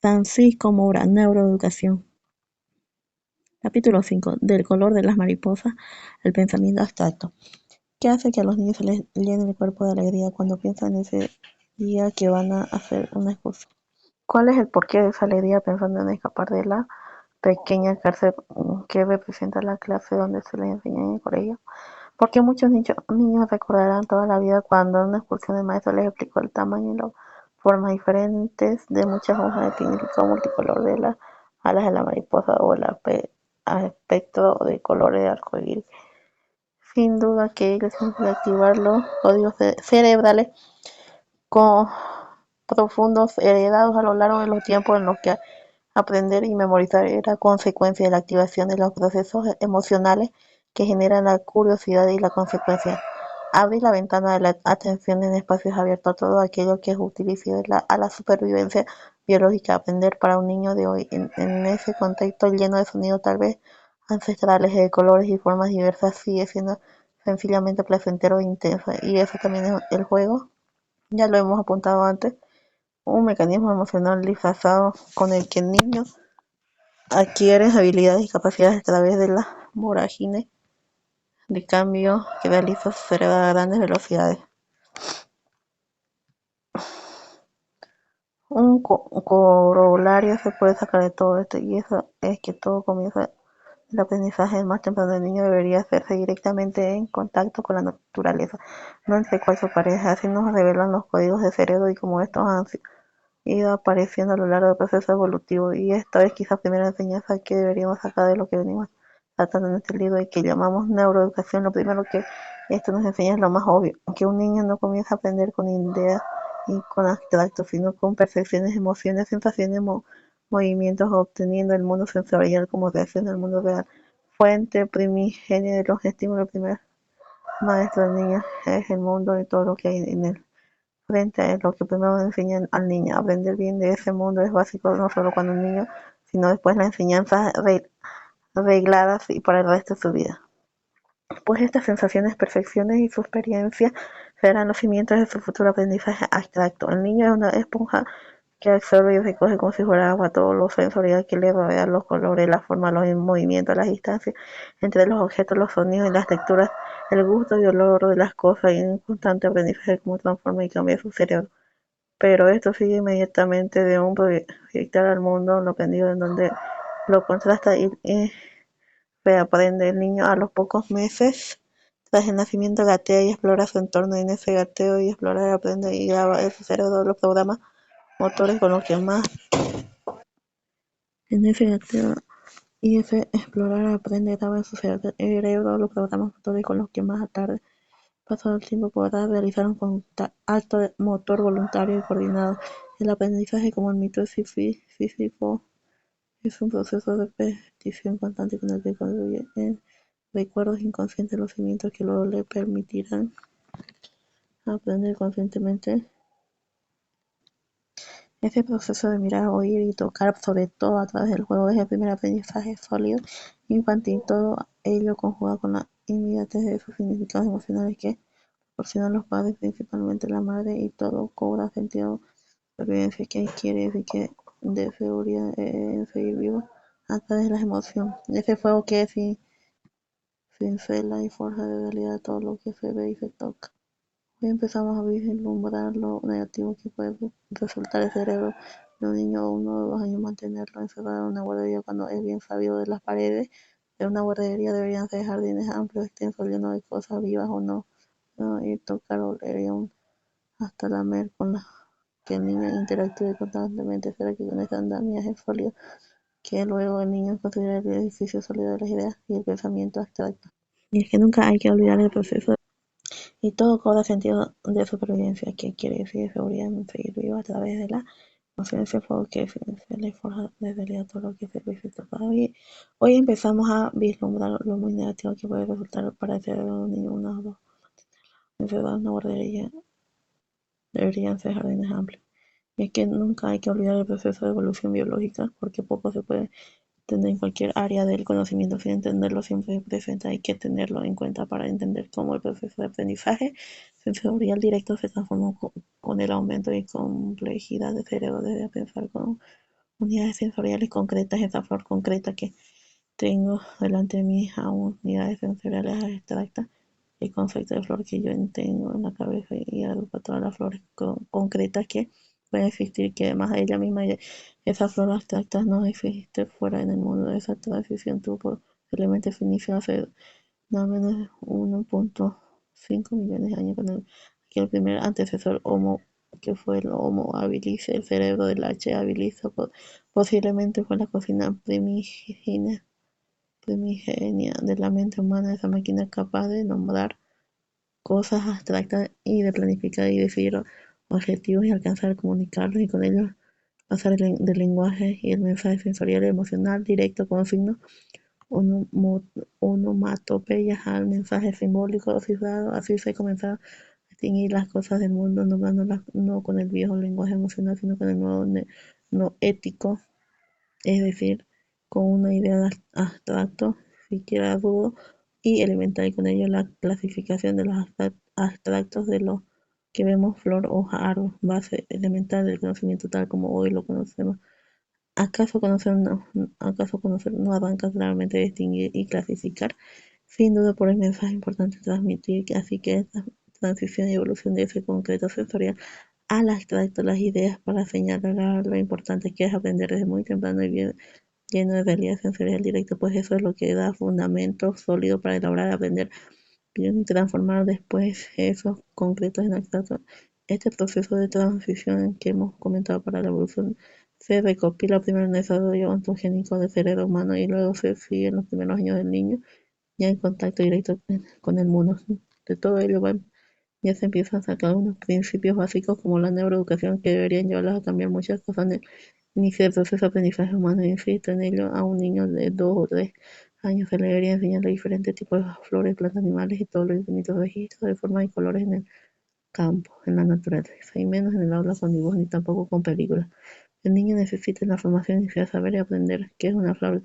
Francisco Mora, Neuroeducación. Capítulo 5. Del color de las mariposas, el pensamiento abstracto. ¿Qué hace que a los niños se les llene el cuerpo de alegría cuando piensan en ese día que van a hacer una excursión? ¿Cuál es el porqué de esa alegría pensando en escapar de la pequeña cárcel que representa la clase donde se les enseña en el colegio? Porque muchos niños recordarán toda la vida cuando en una excursión el maestro les explicó el tamaño y las formas diferentes de muchas hojas de pínico multicolor de las alas de la mariposa o el aspecto de colores de arcoíris. Sin duda que ello significa activar los códigos cerebrales profundos heredados a lo largo de los tiempos en los que aprender y memorizar era consecuencia de la activación de los procesos emocionales que generan la curiosidad y la consecuencia. Abre la ventana de la atención en espacios abiertos a todo aquello que es utilizo a la supervivencia biológica. Aprender para un niño de hoy en ese contexto lleno de sonidos tal vez ancestrales, de colores y formas diversas, sigue siendo sencillamente placentero e intenso. Y eso también es el juego, ya lo hemos apuntado antes, un mecanismo emocional disfrazado con el que el niño adquiere habilidades y capacidades a través de la vorágine de cambio que realiza su cerebro a grandes velocidades. Un corolario se puede sacar de todo esto, y eso es que todo comienza el aprendizaje más temprano del niño debería hacerse directamente en contacto con la naturaleza, no entre cual su pareja. Así nos revelan los códigos de cerebro y cómo estos han ido apareciendo a lo largo del proceso evolutivo. Y esta es quizá la primera enseñanza que deberíamos sacar de lo que venimos tratando en este libro y que llamamos neuroeducación. Lo primero que esto nos enseña es lo más obvio, que un niño no comienza a aprender con ideas y con abstractos, sino con percepciones, emociones, sensaciones, movimientos, obteniendo el mundo sensorial como reacción al mundo real. Fuente primigenia de los estímulos. El primer maestro del niño es el mundo y todo lo que hay en él. Frente a él, lo que primero enseñan al niño. Aprender bien de ese mundo es básico no solo cuando un niño, sino después las enseñanzas regladas y para el resto de su vida. Pues estas sensaciones, percepciones y su experiencia serán los cimientos de su futuro aprendizaje abstracto. El niño es una esponja que absorbe y recoge como si fuera agua todo lo sensorial que le rodea, los colores, la forma, los movimientos, las distancias entre los objetos, los sonidos y las texturas, el gusto y olor de las cosas, y un constante aprendizaje de cómo transforma y cambia su cerebro. Pero esto sigue inmediatamente de un proyectar al mundo lo aprendido, en donde lo contrasta y reaprende. El niño a los pocos meses tras el nacimiento gatea y explora su entorno, y en ese gateo y explorar aprende y graba en su cerebro los programas motores con los que más en ese gateo y ese explorar aprende y graba en su cerebro los programas motores con los que más tarde, pasado el tiempo, podrá realizar un acto motor voluntario y coordinado. El aprendizaje, como el mito de Sísifo, es un proceso de repetición constante con el que construye en recuerdos inconscientes los cimientos que luego le permitirán aprender conscientemente. Ese proceso de mirar, oír y tocar, sobre todo a través del juego, es el primer aprendizaje sólido infantil. Todo ello conjuga con la inmediatez de sus significados emocionales que proporcionan los padres, principalmente la madre, y todo cobra sentido de supervivencia que quiere decir que de seguridad en seguir vivo a través de las emociones. Ese fuego que cincela y forja de realidad todo lo que se ve y se toca. Hoy empezamos a vislumbrar lo negativo que puede resultar el cerebro de un niño de 1 o 2 años. Mantenerlo encerrado en una guardería cuando es bien sabido de las paredes de una guardería deberían ser jardines amplios, extensos, llenos de cosas vivas o no ir tocar, oler y aún hasta lamer, con las que el niño interactúe constantemente. Será que con este andamiaje sólido que luego el niño considera el edificio sólido de las ideas y el pensamiento abstracto. Y es que nunca hay que olvidar el proceso y todo cobra sentido de supervivencia, que quiere decir seguridad en seguir vivo a través de la conciencia, fuego que se le forja de realidad todo lo que se visita. Hoy empezamos a vislumbrar lo muy negativo que puede resultar para el cerebro de un niño. Una o dos encerrados en una guardería deberían ser jardines amplios. Y es que nunca hay que olvidar el proceso de evolución biológica, porque poco se puede entender en cualquier área del conocimiento. Sin entenderlo siempre presente, hay que tenerlo en cuenta para entender cómo el proceso de aprendizaje sensorial directo se transformó con el aumento y complejidad del cerebro desde pensar con unidades sensoriales concretas, esa flor concreta que tengo delante de mí a unidades sensoriales abstractas, el concepto de flor que yo tengo en la cabeza y agrupa todas las flores concretas que pueden existir, que además de ella misma, esa flor abstracta no existe fuera en el mundo. Esa transición tuvo posiblemente su inicio hace nada menos de 1.5 millones de años con el primer antecesor Homo, que fue el Homo habilis, el cerebro del H. habilis, posiblemente fue la cocina primigenia de la mente humana, esa máquina capaz de nombrar cosas abstractas y de planificar y decidir objetivos y alcanzar comunicarlos y con ellos pasar del lenguaje y el mensaje sensorial y emocional directo con signos onomatopeyas al mensaje simbólico cifrado. Así se comenzaron a distinguir las cosas del mundo, nombrándolas no con el viejo lenguaje emocional, sino con el nuevo no ético, es decir, con una idea de abstracto, siquiera rudo y elemental, y con ello la clasificación de los abstractos de lo que vemos: flor, hoja, árbol, base elemental del conocimiento tal como hoy lo conocemos. ¿Acaso conocer no arranca claramente de distinguir y clasificar? Sin duda por el mensaje importante transmitir, así que esta transición y evolución de ese concreto sensorial al abstracto, las ideas para señalar lo importante que es aprender desde muy temprano y bien lleno de realidad sensorial directa, pues eso es lo que da fundamento sólido para elaborar, aprender bien y transformar después esos concretos en abstractos. Este proceso de transición que hemos comentado para la evolución se recopila primero en el desarrollo ontogénico del cerebro humano y luego se sigue en los primeros años del niño, ya en contacto directo con el mundo. De todo ello ya se empiezan a sacar unos principios básicos como la neuroeducación que deberían llevarlos a cambiar muchas cosas en el inicio del proceso de aprendizaje humano. Insisto en ello, a un niño de 2 o 3 años se le debería enseñar los diferentes tipos de flores, plantas, animales y todos los infinitos registros de formas y colores en el campo, en la naturaleza, y menos en el aula con dibujos ni tampoco con películas. El niño necesita la formación inicial, saber y aprender qué es una flor,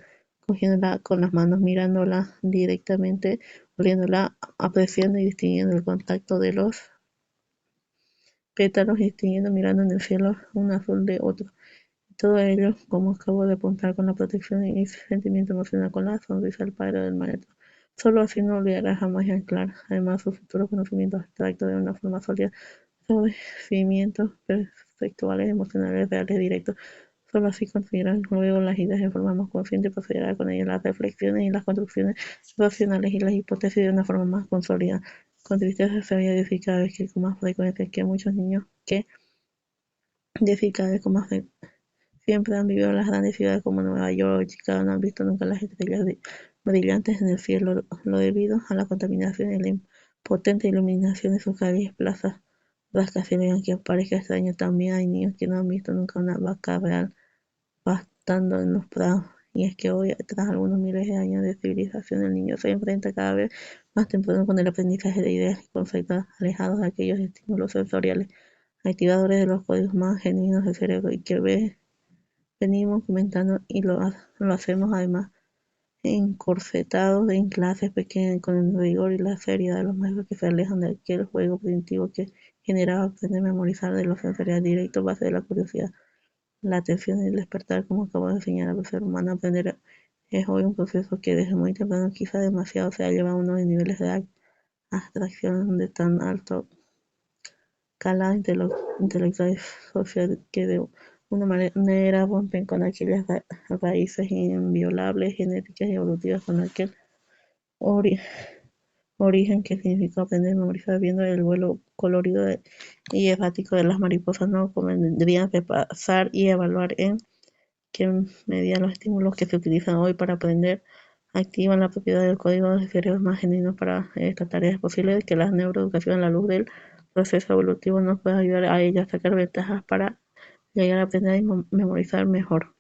cogiéndola con las manos, mirándola directamente, oliéndola, apreciando y distinguiendo el contacto de los pétalos, distinguiendo, mirando en el cielo un azul de otro. Todo ello, como acabo de apuntar, con la protección y sentimiento emocional, con la sonrisa del padre o del maestro. Solo así no olvidará jamás y anclar, además, sus futuros conocimientos abstractos de una forma sólida sobre cimientos perceptuales, emocionales, reales, directos. Solo así conseguirán luego las ideas de forma más consciente y procederá con ellas las reflexiones y las construcciones racionales y las hipótesis de una forma más consolidada. Con tristeza se había decir cada vez que con más frecuencia que muchos niños que decir cada vez con más frecuencia siempre han vivido en las grandes ciudades como Nueva York o Chicago, no han visto nunca las estrellas brillantes en el cielo, lo debido a la contaminación y la impotente iluminación de sus calles, plazas, rascacielos. Aunque parezca extraño, también hay niños que no han visto nunca una vaca real pastando en los prados. Y es que hoy, tras algunos miles de años de civilización, el niño se enfrenta cada vez más temprano con el aprendizaje de ideas y conceptos alejados de aquellos estímulos sensoriales, activadores de los códigos más genuinos del cerebro, y que venimos comentando y lo hacemos además encorsetados en clases pequeñas con el rigor y la seriedad de los maestros que se alejan de aquel juego primitivo que generaba aprender a memorizar de los sensoriales directos base de la curiosidad, la atención y el despertar. Como acabo de enseñar al ser humano, aprender es hoy un proceso que desde muy temprano, quizá demasiado, se ha llevado a unos niveles de abstracción de tan alto calado intelectual y social que de una manera rompen con aquellas raíces inviolables, genéticas y evolutivas, con aquel ori origen que significó aprender a memorizar, viendo el vuelo colorido y errático de las mariposas. No convendría repasar y evaluar en qué medida los estímulos que se utilizan hoy para aprender activan la propiedad del código de cerebros más genuinos para esta tarea. Es posible que la neuroeducación, a la luz del proceso evolutivo, nos pueda ayudar a ella a sacar ventajas para llegar a aprender y memorizar mejor.